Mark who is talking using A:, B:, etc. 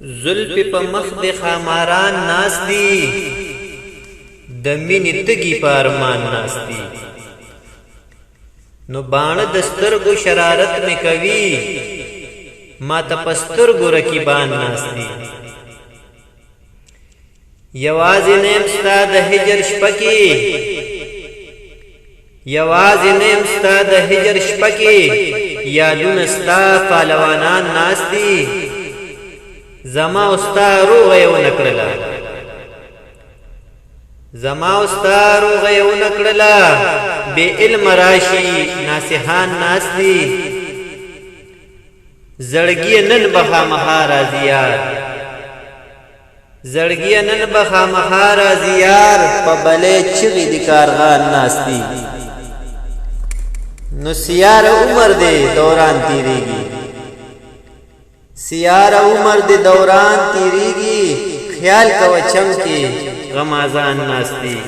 A: زلفی په مخ د خاماران ناس دي، د مینې تږي په ارمان ناس دي. نو باڼه د سترګو شرارت مې کوي، ما ته په سترګو رقیبان ناس دي. یوازې نه یم ستا د هجر شپه کې، یوازې نه یم ستا د هجر شپه کې، یادونه ستا پهلوانان ناس دي. زما او ستا روغه یې ونه کړله، زما او ستا روغه یې ونه کړله، بې علمه راشي ناصحان ناس دي. زړګي نن به خامخا راځي یار، زړګي نن به خامخا راځي یار، په بلې چغې د کارغان ناس دي. نو سیار عمر دې دوران تیریږي، سیار عمر دې دوران تیریږي، خیال کوه چم کې غمازان ناس دي.